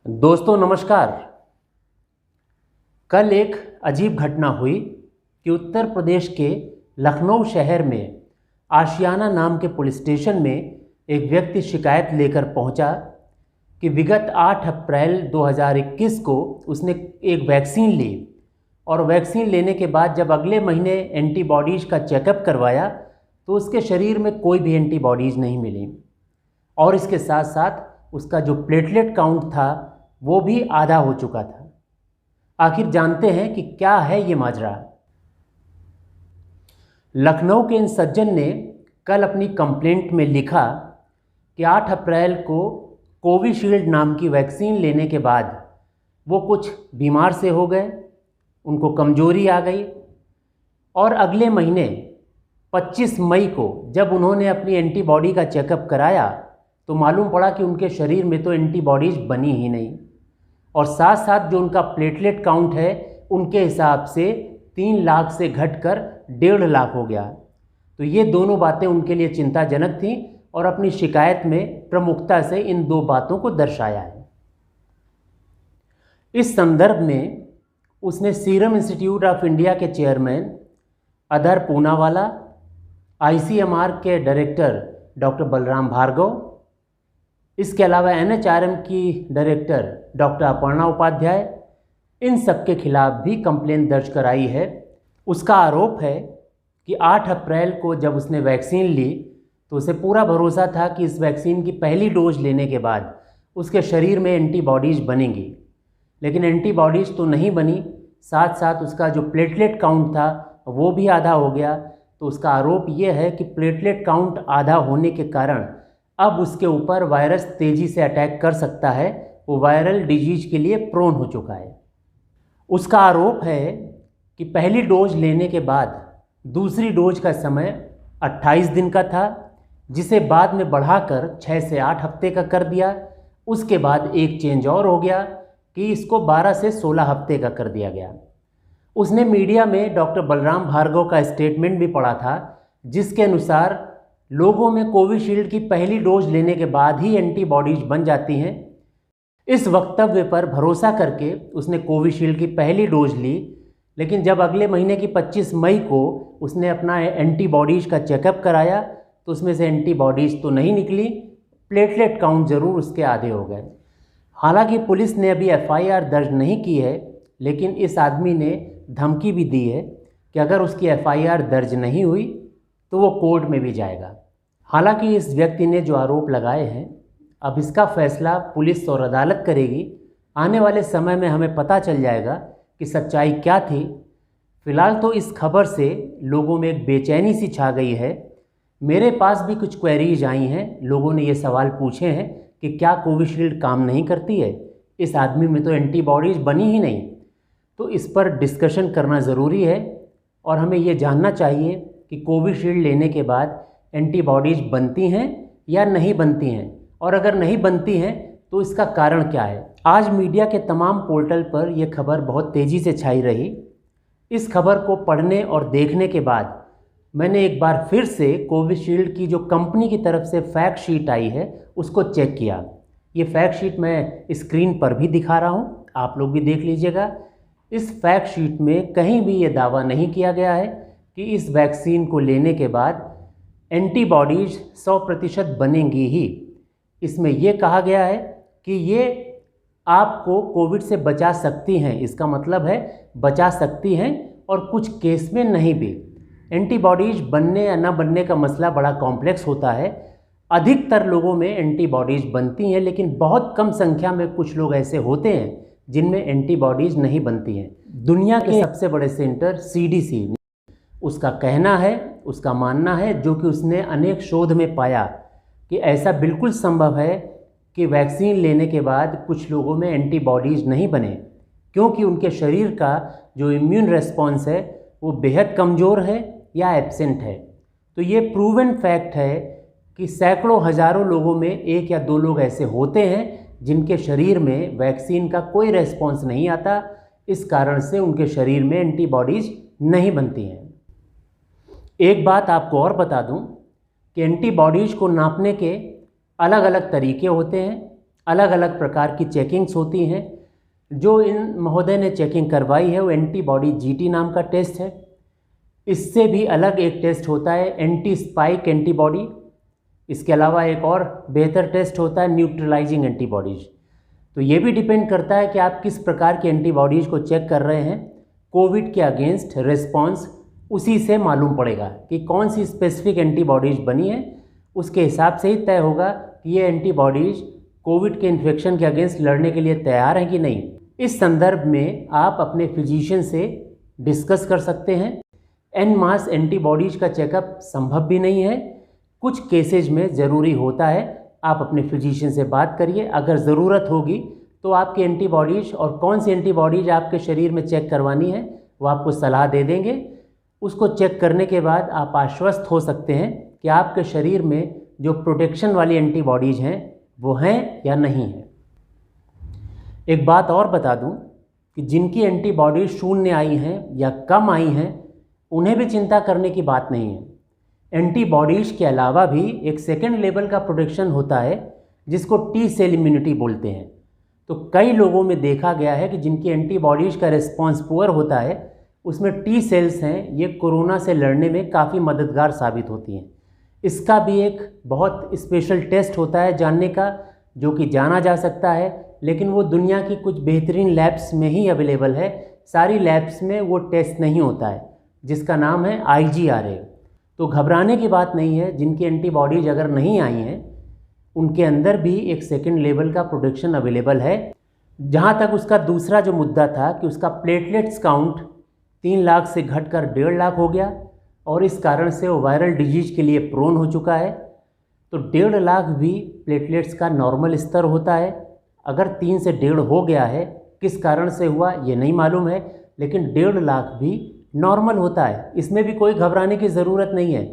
दोस्तों नमस्कार। कल एक अजीब घटना हुई कि उत्तर प्रदेश के लखनऊ शहर में आशियाना नाम के पुलिस स्टेशन में एक व्यक्ति शिकायत लेकर पहुंचा कि विगत 8 अप्रैल 2021 को उसने एक वैक्सीन ली और वैक्सीन लेने के बाद जब अगले महीने एंटीबॉडीज़ का चेकअप करवाया तो उसके शरीर में कोई भी एंटीबॉडीज़ नहीं मिली और इसके साथ साथ उसका जो प्लेटलेट काउंट था वो भी आधा हो चुका था। आखिर जानते हैं कि क्या है ये माजरा। लखनऊ के इन सज्जन ने कल अपनी कंप्लेंट में लिखा कि 8 अप्रैल को कोविशील्ड नाम की वैक्सीन लेने के बाद वो कुछ बीमार से हो गए, उनको कमजोरी आ गई और अगले महीने 25 मई को जब उन्होंने अपनी एंटीबॉडी का चेकअप कराया तो मालूम पड़ा कि उनके शरीर में तो एंटीबॉडीज़ बनी ही नहीं और साथ साथ जो उनका प्लेटलेट काउंट है उनके हिसाब से 3 लाख से घटकर 1.5 लाख हो गया। तो ये दोनों बातें उनके लिए चिंताजनक थीं और अपनी शिकायत में प्रमुखता से इन 2 बातों को दर्शाया है। इस संदर्भ में उसने सीरम इंस्टीट्यूट ऑफ इंडिया के चेयरमैन अधर पूनावाला, ICMR के डायरेक्टर डॉक्टर बलराम भार्गव, इसके अलावा NHRM की डायरेक्टर डॉक्टर अपर्णा उपाध्याय, इन सब के खिलाफ भी कंप्लेंट दर्ज कराई है। उसका आरोप है कि 8 अप्रैल को जब उसने वैक्सीन ली तो उसे पूरा भरोसा था कि इस वैक्सीन की पहली डोज लेने के बाद उसके शरीर में एंटीबॉडीज़ बनेंगी, लेकिन एंटीबॉडीज़ तो नहीं बनी, साथ साथ उसका जो प्लेटलेट काउंट था वो भी आधा हो गया। तो उसका आरोप ये है कि प्लेटलेट काउंट आधा होने के कारण अब उसके ऊपर वायरस तेज़ी से अटैक कर सकता है, वो वायरल डिजीज के लिए प्रोन हो चुका है। उसका आरोप है कि पहली डोज लेने के बाद दूसरी डोज का समय 28 दिन का था, जिसे बाद में बढ़ाकर 6 से 8 हफ्ते का कर दिया। उसके बाद एक चेंज और हो गया कि इसको 12 से 16 हफ्ते का कर दिया गया। उसने मीडिया में डॉक्टर बलराम भार्गव का स्टेटमेंट भी पढ़ा था जिसके अनुसार लोगों में कोविशील्ड की पहली डोज लेने के बाद ही एंटीबॉडीज बन जाती हैं। इस वक्तव्य पर भरोसा करके उसने कोविशील्ड की पहली डोज ली, लेकिन जब अगले महीने की 25 मई को उसने अपना एंटीबॉडीज का चेकअप कराया तो उसमें से एंटीबॉडीज तो नहीं निकली, प्लेटलेट काउंट ज़रूर उसके आधे हो गए। हालांकि पुलिस ने अभी FIR दर्ज नहीं की है, लेकिन इस आदमी ने धमकी भी दी है कि अगर उसकी FIR दर्ज नहीं हुई तो वो कोर्ट में भी जाएगा। हालांकि इस व्यक्ति ने जो आरोप लगाए हैं, अब इसका फैसला पुलिस और अदालत करेगी। आने वाले समय में हमें पता चल जाएगा कि सच्चाई क्या थी। फिलहाल तो इस खबर से लोगों में एक बेचैनी सी छा गई है। मेरे पास भी कुछ क्वेरीज आई हैं, लोगों ने ये सवाल पूछे हैं कि क्या कोविशील्ड काम नहीं करती है, इस आदमी में तो एंटीबॉडीज़ बनी ही नहीं। तो इस पर डिस्कशन करना ज़रूरी है और हमें ये जानना चाहिए कि कोविशील्ड लेने के बाद एंटीबॉडीज़ बनती हैं या नहीं बनती हैं, और अगर नहीं बनती हैं तो इसका कारण क्या है। आज मीडिया के तमाम पोर्टल पर यह खबर बहुत तेज़ी से छाई रही। इस खबर को पढ़ने और देखने के बाद मैंने एक बार फिर से कोविशील्ड की जो कंपनी की तरफ से फैक्ट शीट आई है उसको चेक किया। ये फैक्ट शीट मैं स्क्रीन पर भी दिखा रहा हूँ, आप लोग भी देख लीजिएगा। इस फैक्ट शीट में कहीं भी ये दावा नहीं किया गया है कि इस वैक्सीन को लेने के बाद एंटीबॉडीज़ 100% बनेंगी ही। इसमें यह कहा गया है कि ये आपको कोविड से बचा सकती हैं, इसका मतलब है बचा सकती हैं, और कुछ केस में नहीं भी। एंटीबॉडीज़ बनने या ना बनने का मसला बड़ा कॉम्प्लेक्स होता है। अधिकतर लोगों में एंटीबॉडीज़ बनती हैं, लेकिन बहुत कम संख्या में कुछ लोग ऐसे होते हैं जिनमें एंटीबॉडीज़ नहीं बनती हैं। दुनिया के सबसे बड़े सेंटर CDC, उसका कहना है, उसका मानना है, जो कि उसने अनेक शोध में पाया कि ऐसा बिल्कुल संभव है कि वैक्सीन लेने के बाद कुछ लोगों में एंटीबॉडीज़ नहीं बने, क्योंकि उनके शरीर का जो इम्यून रेस्पॉन्स है वो बेहद कमज़ोर है या एब्सेंट है। तो ये प्रूवन फैक्ट है कि सैकड़ों हज़ारों लोगों में 1 या 2 लोग ऐसे होते हैं जिनके शरीर में वैक्सीन का कोई रेस्पॉन्स नहीं आता, इस कारण से उनके शरीर में एंटीबॉडीज़ नहीं बनती हैं। एक बात आपको और बता दूं कि एंटीबॉडीज़ को नापने के अलग अलग तरीके होते हैं। अलग अलग प्रकार की चेकिंग्स होती हैं। जो इन महोदय ने चेकिंग करवाई है वो एंटीबॉडी जीटी नाम का टेस्ट है। इससे भी अलग एक टेस्ट होता है एंटी स्पाइक एंटीबॉडी। इसके अलावा एक और बेहतर टेस्ट होता है न्यूट्रलाइजिंग एंटीबॉडीज़। तो ये भी डिपेंड करता है कि आप किस प्रकार की एंटीबॉडीज़ को चेक कर रहे हैं। कोविड के अगेंस्ट रिस्पॉन्स उसी से मालूम पड़ेगा कि कौन सी स्पेसिफिक एंटीबॉडीज़ बनी है। उसके हिसाब से ही तय होगा कि ये एंटीबॉडीज़ कोविड के इन्फेक्शन के अगेंस्ट लड़ने के लिए तैयार हैं कि नहीं। इस संदर्भ में आप अपने फिजिशियन से डिस्कस कर सकते हैं। एन मास एंटीबॉडीज़ का चेकअप संभव भी नहीं है, कुछ केसेज में ज़रूरी होता है। आप अपने फिजिशियन से बात करिए, अगर ज़रूरत होगी तो आपकी एंटीबॉडीज़ और कौन सी एंटीबॉडीज़ आपके शरीर में चेक करवानी है वो आपको सलाह दे देंगे। उसको चेक करने के बाद आप आश्वस्त हो सकते हैं कि आपके शरीर में जो प्रोटेक्शन वाली एंटीबॉडीज़ हैं वो हैं या नहीं हैं। एक बात और बता दूं कि जिनकी एंटीबॉडीज शून्य आई हैं या कम आई हैं उन्हें भी चिंता करने की बात नहीं है। एंटीबॉडीज़ के अलावा भी एक सेकेंड लेवल का प्रोटेक्शन होता है जिसको टी सेल इम्यूनिटी बोलते हैं। तो कई लोगों में देखा गया है कि जिनकी एंटीबॉडीज़ का रिस्पॉन्स पुअर होता है उसमें टी सेल्स हैं, ये कोरोना से लड़ने में काफ़ी मददगार साबित होती हैं। इसका भी एक बहुत स्पेशल टेस्ट होता है जानने का, जो कि जाना जा सकता है, लेकिन वो दुनिया की कुछ बेहतरीन लैब्स में ही अवेलेबल है। सारी लैब्स में वो टेस्ट नहीं होता है, जिसका नाम है IgRA। तो घबराने की बात नहीं है। जिनकी एंटीबॉडीज अगर नहीं आई हैं उनके अंदर भी एक सेकेंड लेवल का प्रोटेक्शन अवेलेबल है। जहाँ तक उसका दूसरा जो मुद्दा था कि उसका प्लेटलेट्स काउंट 3 लाख से घटकर 1.5 लाख हो गया और इस कारण से वो वायरल डिजीज के लिए प्रोन हो चुका है। तो 1.5 लाख भी प्लेटलेट्स का नॉर्मल स्तर होता है। अगर 3 से 1.5 हो गया है, किस कारण से हुआ ये नहीं मालूम है, लेकिन 1.5 लाख भी नॉर्मल होता है। इसमें भी कोई घबराने की ज़रूरत नहीं है।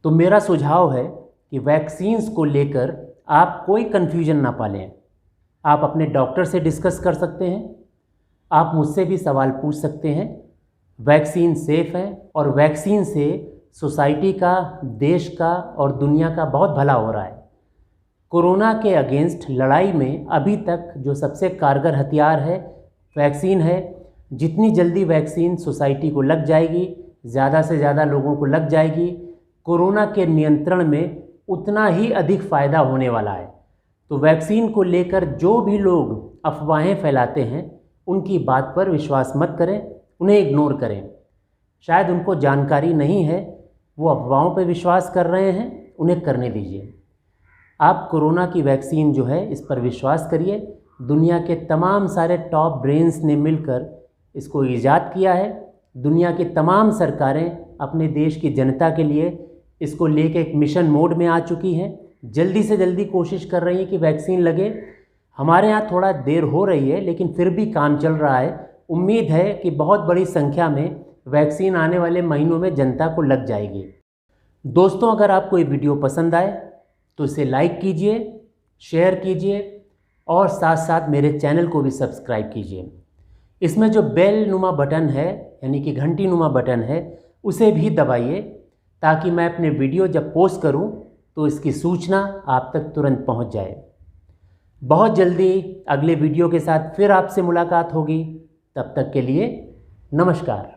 तो मेरा सुझाव है कि वैक्सीन्स को लेकर आप कोई कन्फ्यूजन ना पालें। आप अपने डॉक्टर से डिस्कस कर सकते हैं, आप मुझसे भी सवाल पूछ सकते हैं। वैक्सीन सेफ़ है और वैक्सीन से सोसाइटी का, देश का और दुनिया का बहुत भला हो रहा है। कोरोना के अगेंस्ट लड़ाई में अभी तक जो सबसे कारगर हथियार है वैक्सीन है। जितनी जल्दी वैक्सीन सोसाइटी को लग जाएगी, ज़्यादा से ज़्यादा लोगों को लग जाएगी, कोरोना के नियंत्रण में उतना ही अधिक फ़ायदा होने वाला है। तो वैक्सीन को लेकर जो भी लोग अफवाहें फैलाते हैं उनकी बात पर विश्वास मत करें, उन्हें इग्नोर करें। शायद उनको जानकारी नहीं है, वो अफवाहों पर विश्वास कर रहे हैं, उन्हें करने दीजिए। आप कोरोना की वैक्सीन जो है इस पर विश्वास करिए। दुनिया के तमाम सारे टॉप ब्रेन्स ने मिलकर इसको ईजाद किया है। दुनिया की तमाम सरकारें अपने देश की जनता के लिए इसको लेके एक मिशन मोड में आ चुकी हैं। जल्दी से जल्दी कोशिश कर रही हैं कि वैक्सीन लगे। हमारे यहाँ थोड़ा देर हो रही है लेकिन फिर भी काम चल रहा है। उम्मीद है कि बहुत बड़ी संख्या में वैक्सीन आने वाले महीनों में जनता को लग जाएगी। दोस्तों, अगर आपको ये वीडियो पसंद आए तो इसे लाइक कीजिए, शेयर कीजिए और साथ साथ मेरे चैनल को भी सब्सक्राइब कीजिए। इसमें जो बेल नुमा बटन है यानी कि घंटी नुमा बटन है उसे भी दबाइए ताकि मैं अपने वीडियो जब पोस्ट करूं तो इसकी सूचना आप तक तुरंत पहुंच जाए। बहुत जल्दी अगले वीडियो के साथ फिर आपसे मुलाकात होगी। तब तक के लिए नमस्कार।